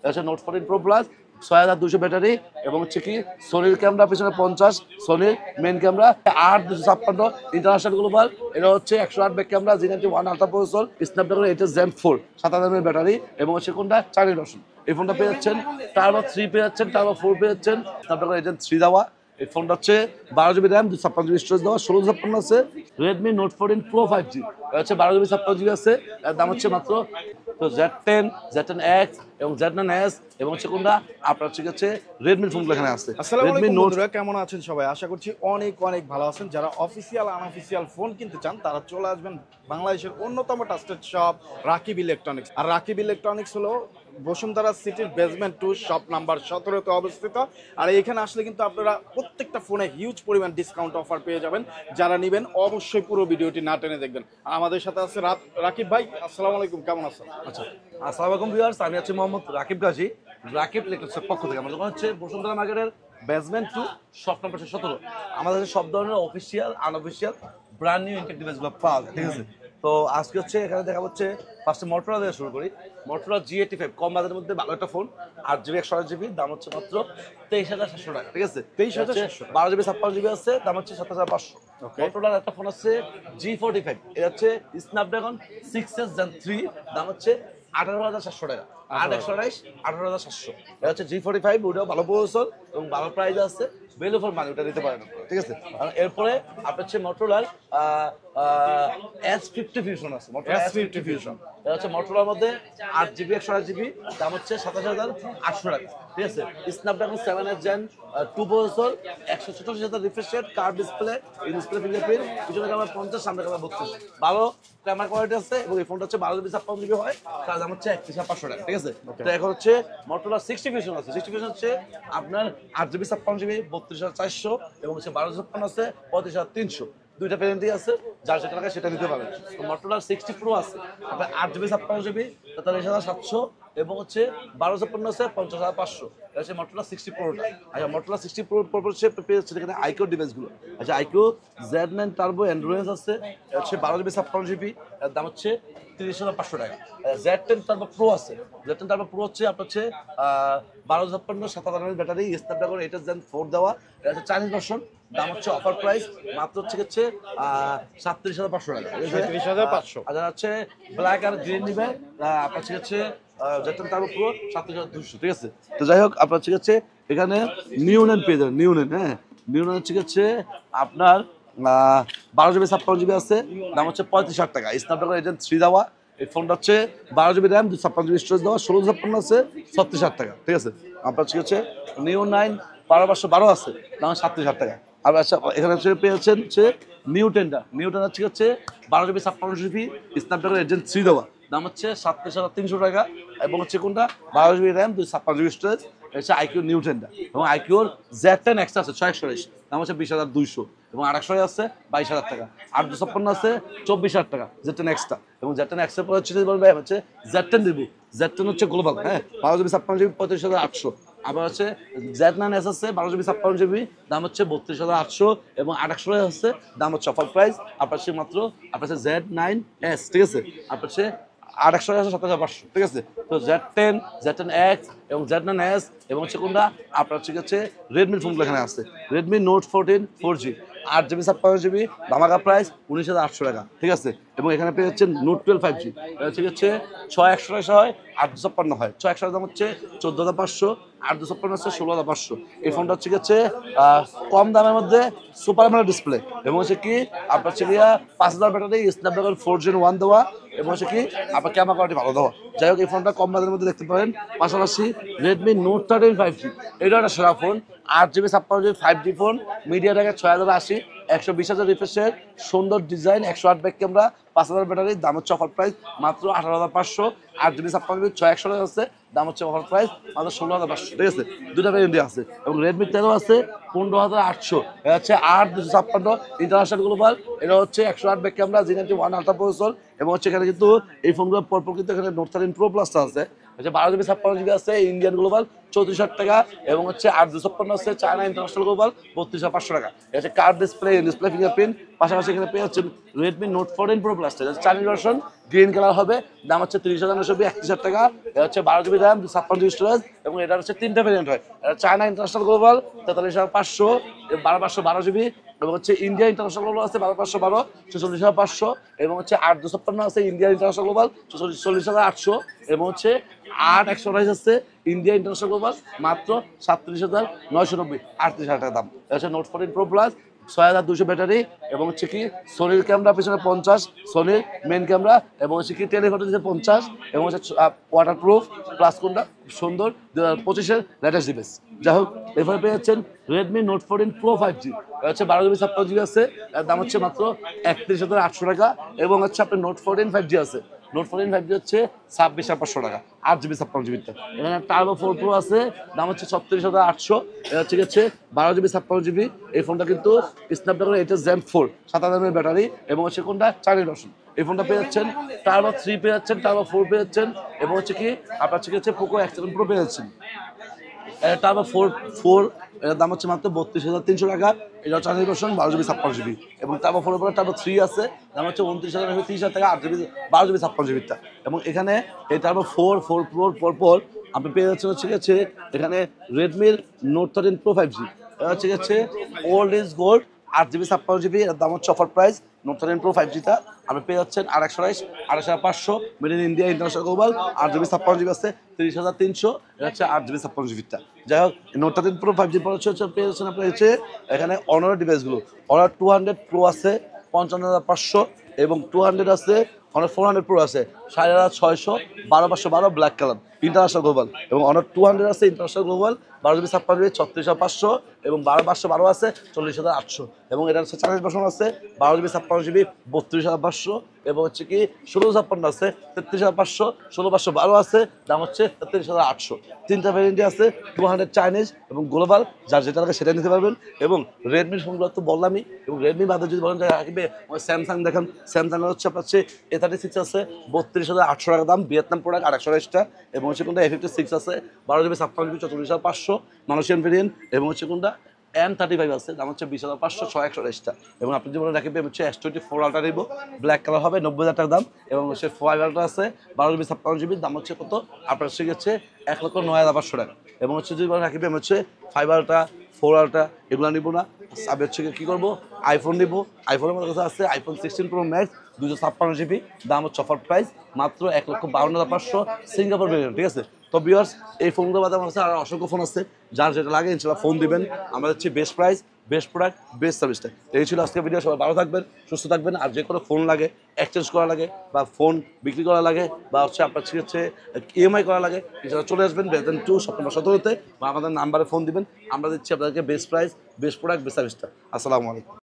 হচ্ছে note 14 pro plus 6200 battery এবং হচ্ছে কি সোনির ক্যামেরা পিছনে 50, সোনির মেইন ক্যামেরা 8256 ইন্টারন্যাশনাল গ্লোবাল। এটা হচ্ছে 108 back camera, G91 ultra processor, Snapdragon 8 Gen 4 7000 battery এবং হচ্ছে কোনটা চাইনিজ ভার্সন। এই ফোনটা পেয়ে যাচ্ছেন টার্বো 3 পেয়ে যাচ্ছেন, টার্বো 4 পেয়ে যাচ্ছেন, স্ন্যাপড্রাগন 8 Gen 3 দেওয়া। এই ফোনটা হচ্ছে 12GB র্যাম 256GB স্টোরেজ দেওয়া, 1656 আছে। রেডমি নোট 14 প্রো 5G হচ্ছে 12GB 56GB আছে, এর দাম হচ্ছে মাত্র। তো Z10, Z10X এবং Z9S এবং হচ্ছে কোনটা আপনার হচ্ছে রেডমির ফোনগুলো এখানে আছে। আসসালামু আলাইকুম বন্ধুরা, কেমন আছেন সবাই? আশা করছি অনেক অনেক ভালো আছেন। যারা অফিসিয়াল আনঅফিসিয়াল ফোন কিনতে চান তারা চলে আসবেন বাংলাদেশের অন্যতম ট্রাস্টেড শপ রাকিব ইলেকট্রনিক্স। আর রাকিব ইলেকট্রনিক্স হলো বসুন্ধরা সিটির বেসমেন্ট 2 শপ নাম্বার 17-তে অবস্থিত। আর এখানে আসলে কিন্তু আপনারা প্রত্যেকটা ফোনে হিউজ পরিমাণ ডিসকাউন্ট অফার পেয়ে যাবেন। যারা নেবেন অবশ্যই পুরো ভিডিওটি না টেনে দেখবেন। আর আমাদের সাথে আছে রাকিব ভাই। আসসালামু আলাইকুম, কেমন আছেন? আচ্ছা, আসসালামু আলাইকুম ভিউয়ার্স, আমি আছি মোহাম্মদ রাকিব গাজী, রাকিব ইলেকট্রনিক্সের পক্ষ থেকে। আমার দোকান হচ্ছে বসুন্ধরা মার্কেটের বেসমেন্ট 2 শপ নাম্বার 17। আমাদের কাছে সব ধরনের official unofficial brand new intact ডিভাইসগুলো পাওয়া যায়, ঠিক আছে? তো আজকে হচ্ছে এখানে দেখা হচ্ছে ফার্স্টে মোটরোলা দিয়ে শুরু করি। মোটরোলা G85 কম বাজেটের মধ্যে ভালো একটা ফোন, 8GB 128GB, দাম হচ্ছে মাত্র 23,700 টাকা, ঠিক আছে? 23,700। 12GB 56GB আছে, দাম হচ্ছে 7,500। মোটরোলার একটা ফোন আছে G45, এটা হচ্ছে স্ন্যাপড্রাগন 6S Gen 3, দাম হচ্ছে 18,700 টাকা। 8/128 18,700। এটা হচ্ছে G45, ওটাও ভালো প্রসেসর এবং ভালো প্রাইস আছে, ভ্যালু ফর মানি ওটা দিতে পারেন, ঠিক আছে? এরপরে আপনার হচ্ছে মোটরোলার S50 ফিউশন আছে, মোটরোলা S50 ফিউশন। এটা হচ্ছে মোটরোলার মধ্যে 8GB 128GB, দাম হচ্ছে 27,800 টাকা, ঠিক আছে? Snapdragon 7S Gen 2 processor, 184,000 refresh rate, curve display, এই ডিসপ্লে ফিঙ্গারপ্রিন্ট, পিছনে ক্যামেরা 50, সামনে ক্যামেরা 32, ভালো ক্যামেরা কোয়ালিটি আছে এবং এই ফোনটা হচ্ছে 12GB 56GB হয়, তার দাম হচ্ছে 31,500 টাকা, ঠিক আছে? তো এখন হচ্ছে মোটরোলা 60 ফিউশন আছে। 60 ফিউশন হচ্ছে আপনার 8GB 56GB 32,400 এবং হচ্ছে 1256 আছে 35,300। দুইটা প্যারেন্টি আছে, যার যেটা লাগে সেটা নিতে পারেন। তো মোটরোলা 60 প্রো আছে আপনার 8GB 56GB 43,700 এবং হচ্ছে 1256 আছে 50,500। এটা হচ্ছে মোটরোলা 60 প্রোটা। আচ্ছা, মোটরোলা 60 প্রো হচ্ছে পেয়েছে এখানে আইকিউ ডিভাইসগুলো। আচ্ছা, আইকিউ Z9 টার্বো অ্যান্ড্রয়েড আছে, এটা হচ্ছে 12GB 56GB, এর দাম হচ্ছে 30,500 টাকা। Z10 টার্বো প্রো আছে, Z10 টার্বো প্রো হচ্ছে আপনার হচ্ছে 1256 7,000 ব্যাটারি, স্ন্যাপড্রাগন 8 Gen 4 দেওয়া, এটা হচ্ছে চাইনিজ ভার্সন, দাম হচ্ছে অফার প্রাইস মাত্র হচ্ছে 37,500 টাকা, 37,500। আর হচ্ছে ব্ল্যাক আর গ্রিন নিবে আপনার হচ্ছে Z10 টার্বো প্রো 37,200, ঠিক আছে? তো যাই হোক, আপনার হচ্ছে এখানে নিউনেন পেয়ে যাবেন, নিউনেন। হ্যাঁ, নিউনেন হচ্ছে আপনার 12GB 56GB আছে, দাম হচ্ছে 35,000 টাকা, স্ন্যাপড্রাগন 8 Gen 3 দেওয়া। এই ফোনটা হচ্ছে 12GB র্যাম 256GB স্টোরেজ দেওয়া, 1656 আছে 36,000 টাকা, ঠিক আছে? আপনার হচ্ছে নিউ 9 12/512 আছে, দাম 37,000 টাকা। আর আচ্ছা, এখানে হচ্ছে পেয়েছেন হচ্ছে নিউটেনটা 12GB 56GB স্ন্যাপড্রাগন 8 Gen 3 দেওয়া, দাম হচ্ছে 37,300 টাকা এবং হচ্ছে কোনটা 12GB র্যাম 256GB স্টোরেজ, হচ্ছে আইকিউ নিউটেনটা। এবং আইকিউর Z10X আছে 628, দাম হচ্ছে 20,200 এবং 800 আছে 22,000 টাকা, 856 আছে 24,000 টাকা Z10X-টা। এবং Z10X এর পরে হচ্ছে Z10 দিব, Z10 হচ্ছে গ্লোবাল। হ্যাঁ, 12GB 56GB 35,800। আবার হচ্ছে Z9S আছে 12GB 56GB, দাম হচ্ছে 32,800 এবং 800 আছে, দাম হচ্ছে অফার প্রাইস আপনার হচ্ছে মাত্র আপনার হচ্ছে Z9S, ঠিক আছে? আপনার হচ্ছে 800 আছে 7,500, ঠিক আছে? তো Z10, Z10X এবং Z9S এবং হচ্ছে কোনটা আপনার হচ্ছে রেডমির ফোনগুলো এখানে আছে। Redmi note 14 4G 8GB 56GB, ধামাকা প্রাইস 19,800 টাকা, ঠিক আছে? এবং এখানে পেয়ে যাচ্ছেন নোট 12 5G, হচ্ছে 6,128 হয় 856 হয়, 6,128 দাম হচ্ছে 14,500, 856 হচ্ছে 16,500। এই ফোনটা হচ্ছে কম দামের মধ্যে সুপার অ্যামোলেড ডিসপ্লে এবং হচ্ছে কি আপনার হচ্ছে 5,000 ব্যাটারি, স্ন্যাপড্রাগন 4 Gen 1 দেওয়া এবং হচ্ছে কি আপনার ক্যামেরা কোয়ালিটি ভালো দেওয়া। যাই হোক, এই ফোনটা কম বাজেটের মধ্যে দেখতে পারেন। পাশাপাশি রেডমি নোট 13 5G, এটা একটা সেরা phone, 8GB 56GB 5G phone, মিডিয়া টেকের 6080, 120,000 রিফ্রেশ রেট, সুন্দর ডিজাইন, 108 ব্যাক ক্যামেরা, 5,000 ব্যাটারি, দাম হচ্ছে অফার প্রাইস মাত্র 18,500। 8GB 56GB 6,100 আছে, দাম হচ্ছে অফার প্রাইস মাত্র 16,500, ঠিক আছে? দুটা ভ্যারিয়েন্ট আছে এবং রেডমি 13 আছে 15,800, এটা হচ্ছে 8256 ইন্টারন্যাশনাল গ্লোবাল, এটা হচ্ছে 108 back camera, G91 ultra processor এবং হচ্ছে এখানে কিন্তু এই ফোনগুলো পরপর কিন্তু এখানে নোট 13 প্রো প্লাসটা আছে, হচ্ছে 12 GB 56 GB আছে ইন্ডিয়ান গ্লোবাল 34,000 টাকা, এবং হচ্ছে 8 256 আছে চায়না ইন্টারন্যাশনাল গ্লোবাল 32,500 টাকা। এটা হচ্ছে কার্ড ডিসপ্লে ফিঙ্গারপ্রিন্ট। পাশাপাশি এখানে পেয়ে যাচ্ছেন Redmi note 14 pro plus, Chinese version, green colour হবে, দাম হচ্ছে 30,990 31,000 টাকা। এটা হচ্ছে 12 GB র্যাম 56 GB স্টোরেজ, এবং এটা হচ্ছে 3টা ভেরিয়েন্ট হয়। এটা চায়না ইন্টারন্যাশনাল গ্লোবাল 43,500, 12/512 GB, এবং হচ্ছে ইন্ডিয়া ইন্টারন্যাশনাল গ্লোবাল আছে 12/512 46,500, এবং হচ্ছে 8 256 আছে ইন্ডিয়া ইন্টারন্যাশনাল গ্লোবাল 40,800, এবং হচ্ছে 8 128 আছে ইন্ডিয়া ইন্টারন্যাশনাল গ্লোবাল মাত্র 37,990 38,000 টাকা দাম। এটা হচ্ছে নোট 14 প্রো প্লাস 6,200 ব্যাটারি, এবং হচ্ছে কি সোনির ক্যামেরা পিছনে 50, সোনির মেন ক্যামেরা, এবং হচ্ছে কি টেলিফটো দিচ্ছে 50, এবং হচ্ছে ওয়াটার প্রুফ প্লাস কোনটা সুন্দর 2025-এর লেটেস্ট ডিভাইস। যাই হোক, এরপরে পেয়ে যাচ্ছেন রেডমি নোট 14 প্রো 5G, হচ্ছে 12 GB 56 GB আছে, এর দাম হচ্ছে মাত্র 31,800 টাকা, এবং হচ্ছে আপনার নোট 14 5G আছে, নোট 14 5G হচ্ছে 26,500 টাকা, 8 GB 56 GB। এখানে টার্বো 4 প্রো আছে, দাম হচ্ছে 36,800, এটা হচ্ছে 12 GB 56 GB। এই ফোনটা কিন্তু স্ন্যাপড্রাগন 8 Gen 4 7000 ব্যাটারি, এবং হচ্ছে কোনটা চাইনিজ ভার্সন। এই ফোনটা পেয়ে যাচ্ছেন টার্বো 3 পেয়ে যাচ্ছেন, টার্বো 4 পেয়ে যাচ্ছেন, এবং হচ্ছে কি আপনার হচ্ছে পোকো X7 Pro পেয়ে যাচ্ছেন। টার্বো 4 এর দাম হচ্ছে মাত্র 32,300 টাকা, এটা চাইনিজ ভার্সন 12 GB 56 GB। এবং টার্বো 4 এর পরে টার্বো 3 আছে, দাম হচ্ছে 29,030 টাকা, 8 GB 12 GB 56 GB টা। এবং এখানে এই টার্বো 4 Pro পর আপনি পেয়ে যাচ্ছেন হচ্ছে এখানে রেডমির নোট 13 প্রো 5G, এটা হচ্ছে old is gold 8 GB 56 GB, এর দাম হচ্ছে offer price. Note 13 pro 5G টা আপনি পেয়ে যাচ্ছেন 28,500 made in India international global, 8 GB 56 GB আছে 30,300, এটা হচ্ছে 8 GB 56 GB টা। যাই হোক, নোট 13 প্রো 5G পর হচ্ছে পেয়ে যাচ্ছেন আপনার হচ্ছে এখানে অনার ডিভাইসগুলো, অনার 200 প্রো আছে 55,500, এবং 200 আছে, অনার 400 প্রো আছে 6,600, 12/512 ব্ল্যাক কালার ইন্টারন্যাশনাল গ্লোবাল, এবং অনার 200 আছে ইন্টারন্যাশনাল গ্লোবাল 12 GB 56 GB 36,500, এবং 12/512 আছে 40,800, এবং এটা হচ্ছে চাইনিজ ভার্সন আছে 12 GB 56 GB 32,500, এবং হচ্ছে কি 1656 আছে 33,500, 16/512 আছে, দাম হচ্ছে 33,800। 3টা ভ্যারিয়েন্ট আছে, 200 চাইনিজ এবং গ্লোবাল, যার যেটা লাগে সেটা নিতে পারবেন। এবং রেডমির ফোনগুলো তো বললামই, এবং রেডমি বাদে যদি বলেন যে রাখবে স্যামসাং দেখেন, স্যামসাং হচ্ছে আপনার হচ্ছে A36 আছে 32,800 টাকা দাম, ভিয়েতনাম প্রোডাক্ট 828টা, এবং হচ্ছে কোনটা A56 আছে 12 GB 56 GB 44,500 মালয়েশিয়ান ভেরিয়েন্ট, এবং হচ্ছে কোনটা M35 আছে, দাম হচ্ছে 20,500 628টা। এবং আপনি যেমন রাখবে হচ্ছে S24 আলট্রা নিব, ব্ল্যাক কালার হবে 90,000 টাকা দাম, এবং হচ্ছে 5 আলট্রা আছে 12 GB 56 GB, দাম হচ্ছে কত আপনার হচ্ছে 1,09,500 টাকা। এবং হচ্ছে যদি রাখবে হচ্ছে 5 আলট্রা 4 আলট্রা এগুলো নিব না, আমি হচ্ছে কি করবো আইফোন নিব। আইফোনের মধ্যে কথা আছে আইফোন 16 প্রো ম্যাক্স 256 GB, দাম হচ্ছে অফার প্রাইস মাত্র 1,52,500 সিঙ্গাপুর ভেরিয়েন্ট, ঠিক আছে। তো ভিউয়ার্স, এই ফোনগুলো বাদে আমার কাছে আর অসংখ্য ফোন আছে, যার যেটা লাগে ইনশাআল্লাহ ফোন দিবেন, আমরা হচ্ছে best price best product best সার্ভিসটা। এই ছিল আজকের ভিডিও, সবাই ভালো থাকবেন সুস্থ থাকবেন। আর যে কোনো ফোন লাগে এক্সচেঞ্জ করা লাগে বা ফোন বিক্রি করা লাগে বা হচ্ছে আপনার হচ্ছে EMI করা লাগে, এছাড়া চলে আসবেন বেতন 2 সেপ্টেম্বর 17-তে, বা আমাদের নাম্বারে ফোন দিবেন, আমরা দিচ্ছি আপনাদেরকে best price best product best সার্ভিসটা। আসসালামু আলাইকুম।